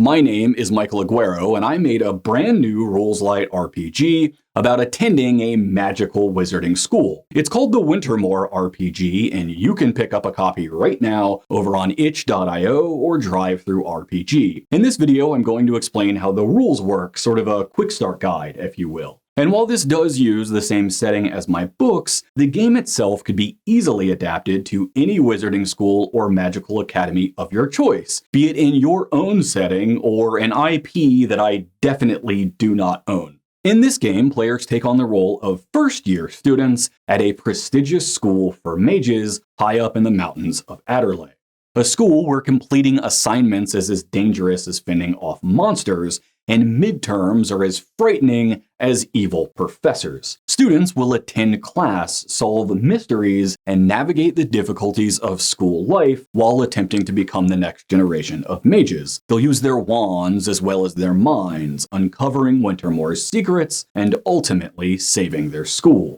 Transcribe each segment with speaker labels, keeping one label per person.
Speaker 1: My name is Michael Aguero, and I made a brand new Rules Light RPG about attending a magical wizarding school. It's called the Wintermoore RPG, and you can pick up a copy right now over on itch.io or DriveThruRPG. In this video, I'm going to explain how the rules work, sort of a quick start guide, if you will. And while this does use the same setting as my books, the game itself could be easily adapted to any wizarding school or magical academy of your choice, be it in your own setting or an IP that I definitely do not own. In this game, players take on the role of first-year students at a prestigious school for mages high up in the mountains of Adderley, a school where completing assignments is as dangerous as fending off monsters, and midterms are as frightening as evil professors. Students will attend class, solve mysteries, and navigate the difficulties of school life while attempting to become the next generation of mages. They'll use their wands as well as their minds, uncovering Wintermoore's secrets and ultimately saving their school.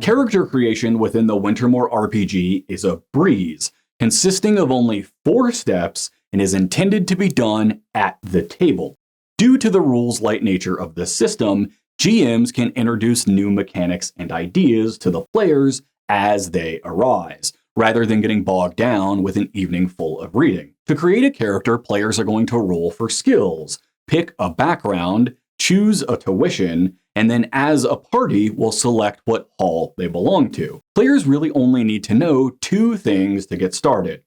Speaker 1: Character creation within the Wintermoore RPG is a breeze, consisting of only 4 steps and is intended to be done at the table. Due to the rules-light nature of the system, GMs can introduce new mechanics and ideas to the players as they arise, rather than getting bogged down with an evening full of reading. To create a character, players are going to roll for skills, pick a background, choose a tuition, and then as a party will select what hall they belong to. Players really only need to know 2 things to get started.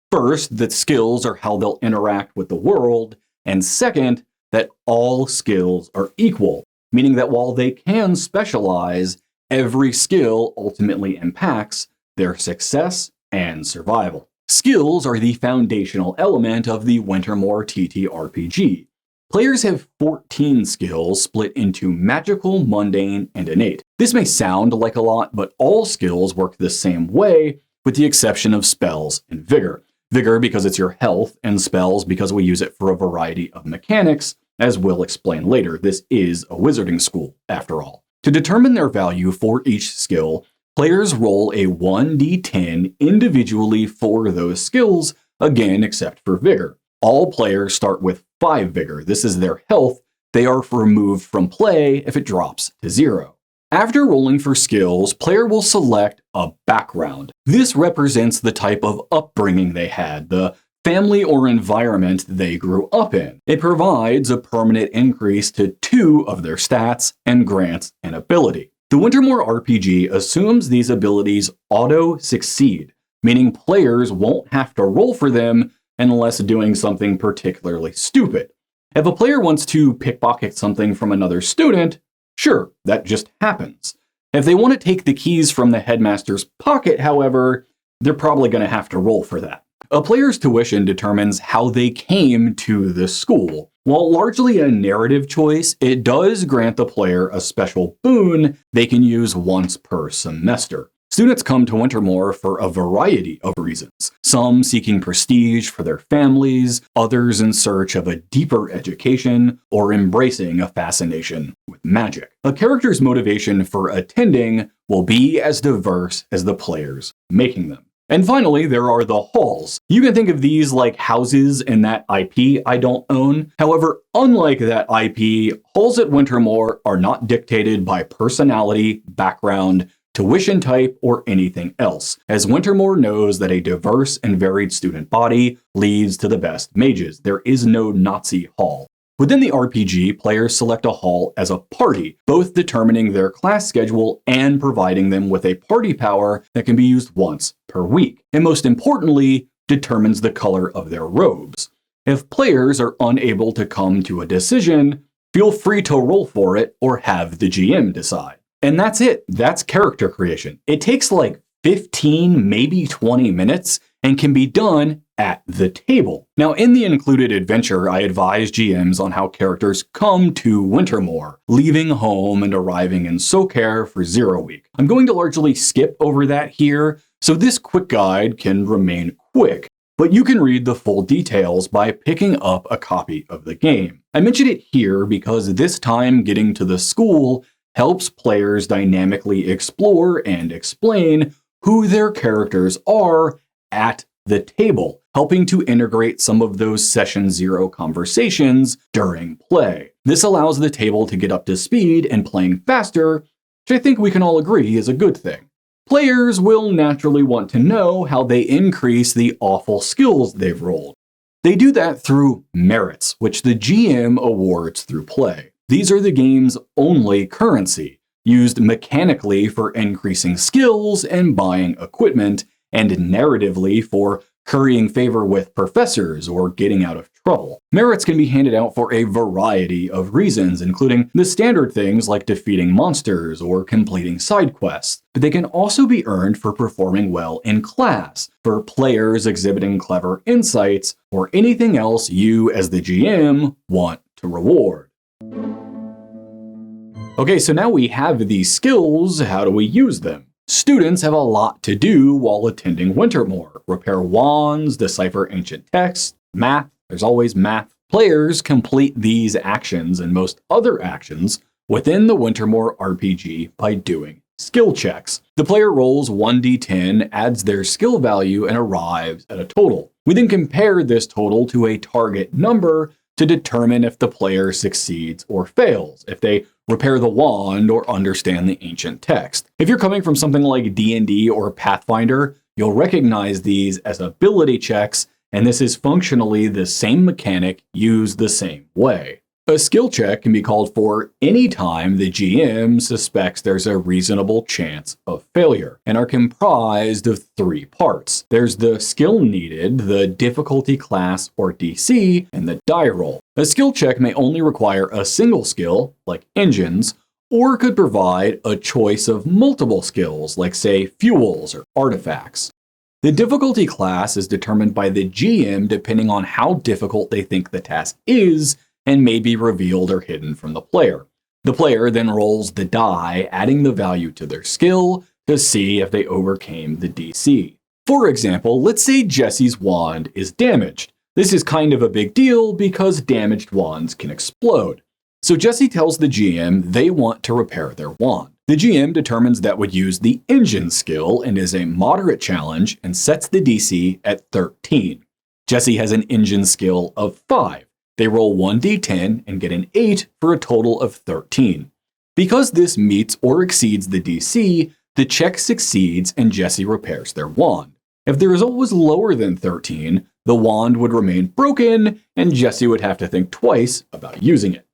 Speaker 1: First, that skills are how they'll interact with the world, and second, that all skills are equal, meaning that while they can specialize, every skill ultimately impacts their success and survival. Skills are the foundational element of the Wintermoore TTRPG. Players have 14 skills split into magical, mundane, and innate. This may sound like a lot, but all skills work the same way, with the exception of spells and vigor. Vigor because it's your health, and spells because we use it for a variety of mechanics, as we'll explain later. This is a wizarding school, after all. To determine their value for each skill, players roll a 1d10 individually for those skills, again except for vigor. All players start with 5 vigor. This is their health. They are removed from play if it drops to 0. After rolling for skills, player will select a background. This represents the type of upbringing they had, the family or environment they grew up in. It provides a permanent increase to 2 of their stats and grants an ability. The Wintermoore RPG assumes these abilities auto-succeed, meaning players won't have to roll for them unless doing something particularly stupid. If a player wants to pickpocket something from another student, sure, that just happens. If they want to take the keys from the headmaster's pocket, however, they're probably going to have to roll for that. A player's tuition determines how they came to the school. While largely a narrative choice, it does grant the player a special boon they can use once per semester. Students come to Wintermoore for a variety of reasons, some seeking prestige for their families, others in search of a deeper education, or embracing a fascination with magic. A character's motivation for attending will be as diverse as the players making them. And finally, there are the halls. You can think of these like houses in that IP I don't own. However, unlike that IP, halls at Wintermoore are not dictated by personality, background, tuition type, or anything else, as Wintermoore knows that a diverse and varied student body leads to the best mages. There is no Nazi hall. Within the RPG, players select a hall as a party, both determining their class schedule and providing them with a party power that can be used once per week, and most importantly, determines the color of their robes. If players are unable to come to a decision, feel free to roll for it or have the GM decide. And that's it. That's character creation. It takes like 15, maybe 20 minutes and can be done at the table. Now, in the included adventure, I advise GMs on how characters come to Wintermoore, leaving home and arriving in Socare for 0 week. I'm going to largely skip over that here, so this quick guide can remain quick, but you can read the full details by picking up a copy of the game. I mention it here because this time getting to the school helps players dynamically explore and explain who their characters are at the table, helping to integrate some of those session zero conversations during play. This allows the table to get up to speed and playing faster, which I think we can all agree is a good thing. Players will naturally want to know how they increase the awful skills they've rolled. They do that through merits, which the GM awards through play. These are the game's only currency, used mechanically for increasing skills and buying equipment, and narratively for currying favor with professors or getting out of trouble. Merits can be handed out for a variety of reasons, including the standard things like defeating monsters or completing side quests, but they can also be earned for performing well in class, for players exhibiting clever insights, or anything else you as the GM want to reward. Okay, so now we have these skills, how do we use them? Students have a lot to do while attending Wintermoore. Repair wands, decipher ancient texts, math, there's always math. Players complete these actions and most other actions within the Wintermoore RPG by doing skill checks. The player rolls 1d10, adds their skill value, and arrives at a total. We then compare this total to a target number to determine if the player succeeds or fails, if they repair the wand or understand the ancient text. If you're coming from something like D&D or Pathfinder, you'll recognize these as ability checks, and this is functionally the same mechanic used the same way. A skill check can be called for any time the GM suspects there's a reasonable chance of failure, and are comprised of 3 parts. There's the skill needed, the difficulty class or DC, and the die roll. A skill check may only require a single skill, like engines, or could provide a choice of multiple skills, like say fuels or artifacts. The difficulty class is determined by the GM depending on how difficult they think the task is, and may be revealed or hidden from the player. The player then rolls the die, adding the value to their skill to see if they overcame the DC. For example, let's say Jesse's wand is damaged. This is kind of a big deal because damaged wands can explode. So Jesse tells the GM they want to repair their wand. The GM determines that would use the engine skill and is a moderate challenge and sets the DC at 13. Jesse has an engine skill of 5. They roll 1d10 and get an 8 for a total of 13. Because this meets or exceeds the DC, the check succeeds and Jesse repairs their wand. If the result was lower than 13, the wand would remain broken and Jesse would have to think twice about using it.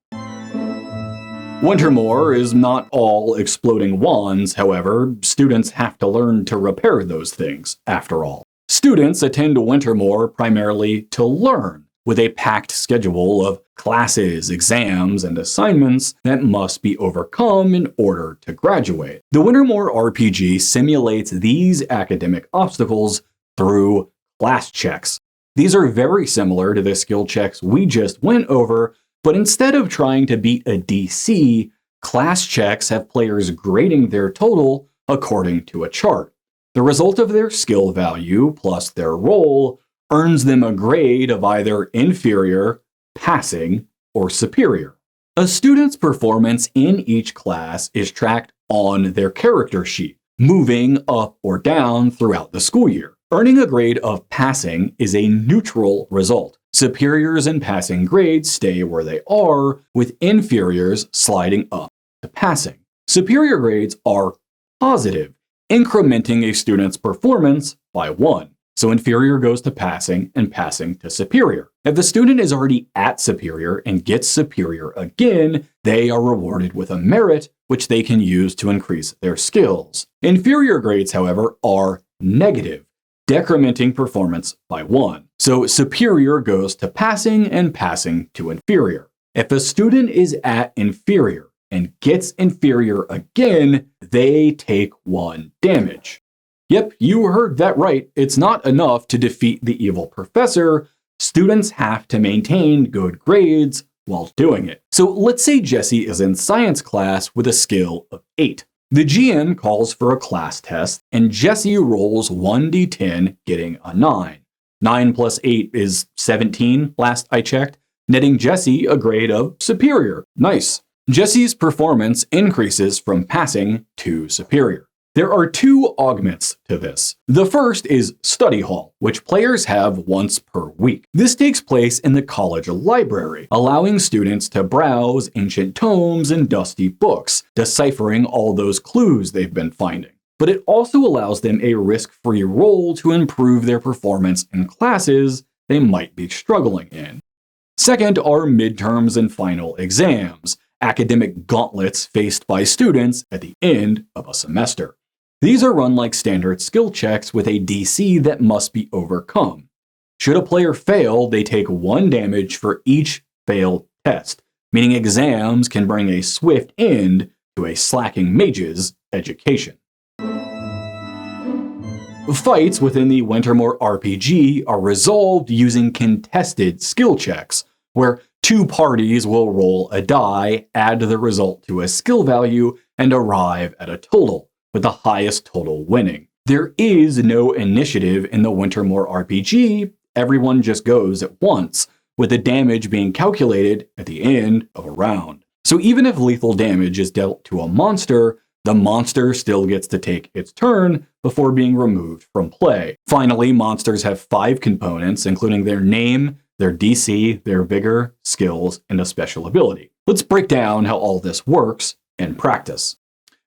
Speaker 1: Wintermoore is not all exploding wands, however. Students have to learn to repair those things, after all. Students attend Wintermoore primarily to learn, with a packed schedule of classes, exams, and assignments that must be overcome in order to graduate. The Wintermoore RPG simulates these academic obstacles through class checks. These are very similar to the skill checks we just went over, but instead of trying to beat a DC, class checks have players grading their total according to a chart. The result of their skill value plus their roll earns them a grade of either inferior, passing, or superior. A student's performance in each class is tracked on their character sheet, moving up or down throughout the school year. Earning a grade of passing is a neutral result. Superiors and passing grades stay where they are, with inferiors sliding up to passing. Superior grades are positive, incrementing a student's performance by 1. So inferior goes to passing and passing to superior. If the student is already at superior and gets superior again, they are rewarded with a merit, which they can use to increase their skills. Inferior grades, however, are negative, decrementing performance by 1. So superior goes to passing and passing to inferior. If a student is at inferior and gets inferior again, they take 1 damage. Yep, you heard that right. It's not enough to defeat the evil professor. Students have to maintain good grades while doing it. So let's say Jesse is in science class with a skill of 8. The GM calls for a class test, and Jesse rolls 1d10, getting a 9. 9 plus 8 is 17, last I checked, netting Jesse a grade of superior. Nice. Jesse's performance increases from passing to superior. There are two augments to this. The first is Study Hall, which players have once per week. This takes place in the college library, allowing students to browse ancient tomes and dusty books, deciphering all those clues they've been finding. But it also allows them a risk-free role to improve their performance in classes they might be struggling in. Second are midterms and final exams, academic gauntlets faced by students at the end of a semester. These are run like standard skill checks with a DC that must be overcome. Should a player fail, they take 1 damage for each failed test, meaning exams can bring a swift end to a slacking mage's education. Fights within the Wintermoore RPG are resolved using contested skill checks, where 2 parties will roll a die, add the result to a skill value, and arrive at a total, with the highest total winning. There is no initiative in the Wintermoore RPG, everyone just goes at once, with the damage being calculated at the end of a round. So even if lethal damage is dealt to a monster, the monster still gets to take its turn before being removed from play. Finally, monsters have 5 components, including their name, their DC, their vigor, skills, and a special ability. Let's break down how all this works in practice.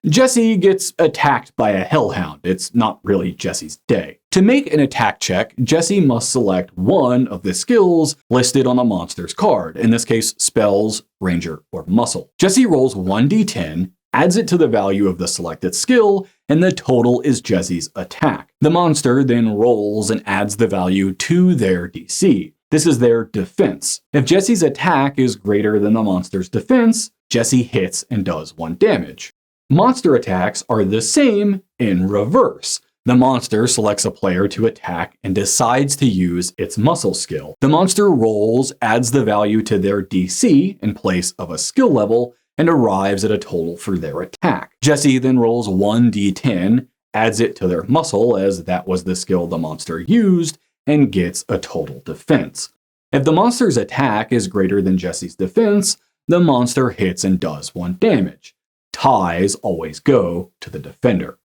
Speaker 1: Jesse gets attacked by a hellhound. It's not really Jesse's day. To make an attack check, Jesse must select one of the skills listed on the monster's card, in this case, spells, ranger, or muscle. Jesse rolls 1d10, adds it to the value of the selected skill, and the total is Jesse's attack. The monster then rolls and adds the value to their DC. This is their defense. If Jesse's attack is greater than the monster's defense, Jesse hits and does 1 damage. Monster attacks are the same in reverse. The monster selects a player to attack and decides to use its muscle skill. The monster rolls, adds the value to their DC in place of a skill level, and arrives at a total for their attack. Jesse then rolls 1d10, adds it to their muscle as that was the skill the monster used, and gets a total defense. If the monster's attack is greater than Jesse's defense, the monster hits and does 1 damage. Ties always go to the defender.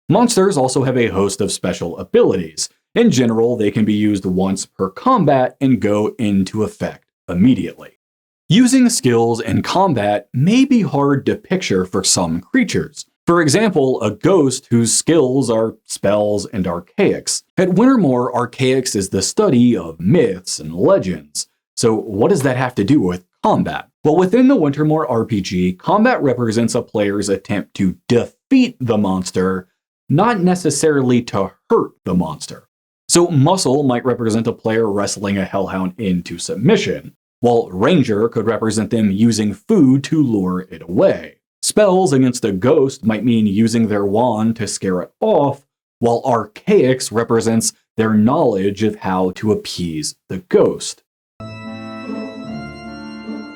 Speaker 1: Monsters also have a host of special abilities. In general, they can be used once per combat and go into effect immediately. Using skills in combat may be hard to picture for some creatures. For example, a ghost whose skills are spells and archaics. At Wintermoore, archaics is the study of myths and legends. So what does that have to do with combat? Well, within the Wintermoore RPG, combat represents a player's attempt to defeat the monster, not necessarily to hurt the monster. So muscle might represent a player wrestling a hellhound into submission, while ranger could represent them using food to lure it away. Spells against a ghost might mean using their wand to scare it off, while archaics represents their knowledge of how to appease the ghost.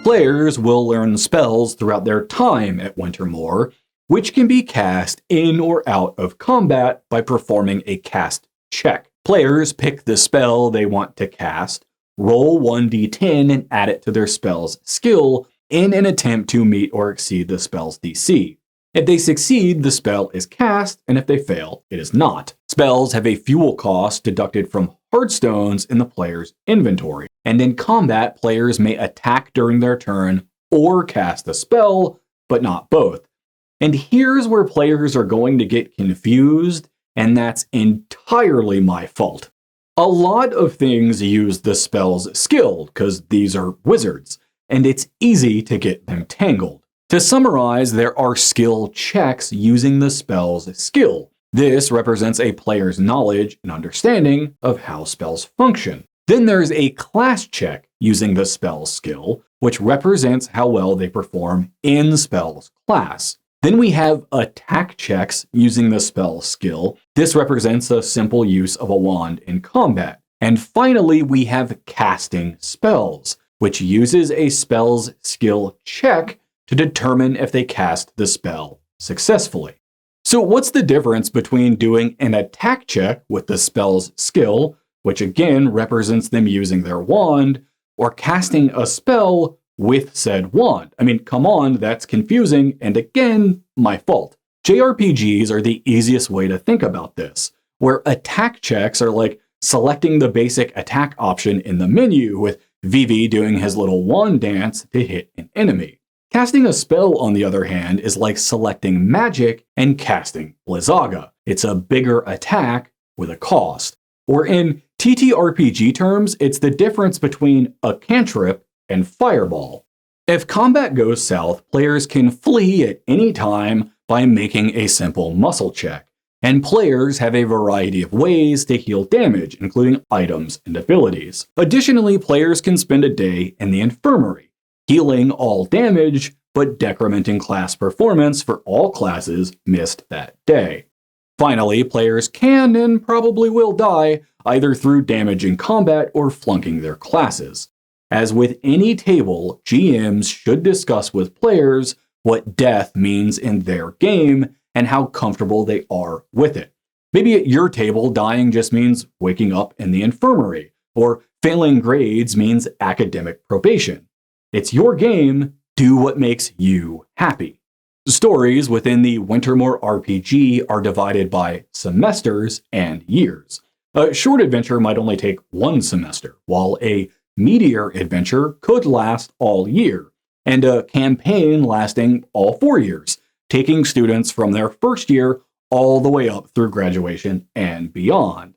Speaker 1: Players will learn spells throughout their time at Wintermoore, which can be cast in or out of combat by performing a cast check. Players pick the spell they want to cast, roll 1d10 and add it to their spell's skill in an attempt to meet or exceed the spell's DC. If they succeed, the spell is cast, and if they fail, it is not. Spells have a fuel cost deducted from heartstones in the player's inventory, and in combat, players may attack during their turn or cast a spell, but not both. And here's where players are going to get confused, and that's entirely my fault. A lot of things use the spell's skill, because these are wizards, and it's easy to get them tangled. To summarize, there are skill checks using the spell's skill. This represents a player's knowledge and understanding of how spells function. Then there's a class check using the spell's skill, which represents how well they perform in spell's class. Then we have attack checks using the spell's skill. This represents a simple use of a wand in combat. And finally, we have casting spells, which uses a spell's skill check to determine if they cast the spell successfully. So what's the difference between doing an attack check with the spell's skill, which again represents them using their wand, or casting a spell with said wand? I mean, come on, that's confusing, and again, my fault. JRPGs are the easiest way to think about this, where attack checks are like selecting the basic attack option in the menu, with Vivi doing his little wand dance to hit an enemy. Casting a spell, on the other hand, is like selecting magic and casting Blizzaga. It's a bigger attack with a cost. Or in TTRPG terms, it's the difference between a cantrip and fireball. If combat goes south, players can flee at any time by making a simple muscle check, and players have a variety of ways to heal damage, including items and abilities. Additionally, players can spend a day in the infirmary, healing all damage, but decrementing class performance for all classes missed that day. Finally, players can and probably will die either through damage in combat or flunking their classes. As with any table, GMs should discuss with players what death means in their game and how comfortable they are with it. Maybe at your table, dying just means waking up in the infirmary, or failing grades means academic probation. It's your game, do what makes you happy. Stories within the Wintermoore RPG are divided by semesters and years. A short adventure might only take 1 semester, while a meteor adventure could last all year, and a campaign lasting all 4 years, taking students from their first year all the way up through graduation and beyond.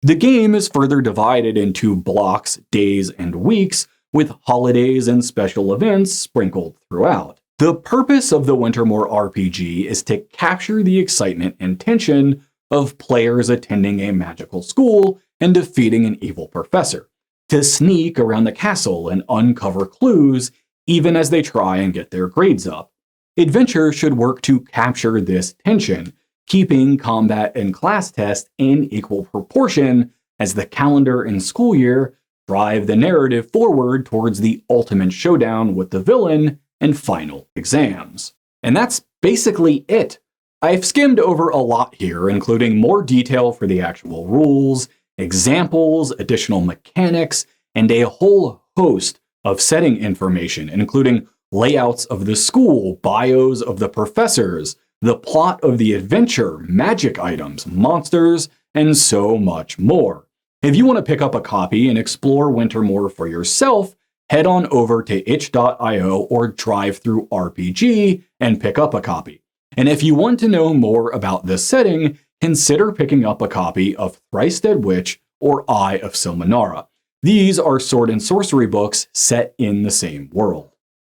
Speaker 1: The game is further divided into blocks, days, and weeks, with holidays and special events sprinkled throughout. The purpose of the Wintermoore RPG is to capture the excitement and tension of players attending a magical school and defeating an evil professor, to sneak around the castle and uncover clues even as they try and get their grades up. Adventure should work to capture this tension, keeping combat and class tests in equal proportion as the calendar and school year drive the narrative forward towards the ultimate showdown with the villain and final exams. And that's basically it. I've skimmed over a lot here, including more detail for the actual rules, examples, additional mechanics, and a whole host of setting information, including layouts of the school, bios of the professors, the plot of the adventure, magic items, monsters, and so much more. If you want to pick up a copy and explore Wintermoore for yourself, head on over to itch.io or DriveThruRPG and pick up a copy. And if you want to know more about this setting, consider picking up a copy of Thrice Dead Witch or Eye of Silmanara. These are sword and sorcery books set in the same world.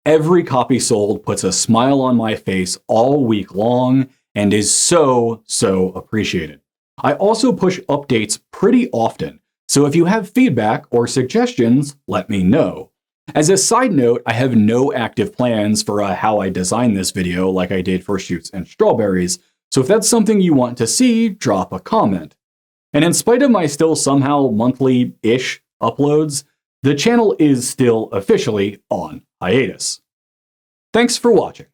Speaker 1: Every copy sold puts a smile on my face all week long and is so appreciated. I also push updates pretty often, so if you have feedback or suggestions, let me know. As a side note, I have no active plans for how I design this video like I did for Shoots and Strawberries, so if that's something you want to see, drop a comment. And in spite of my still somehow monthly-ish uploads, the channel is still officially on hiatus. Thanks for watching.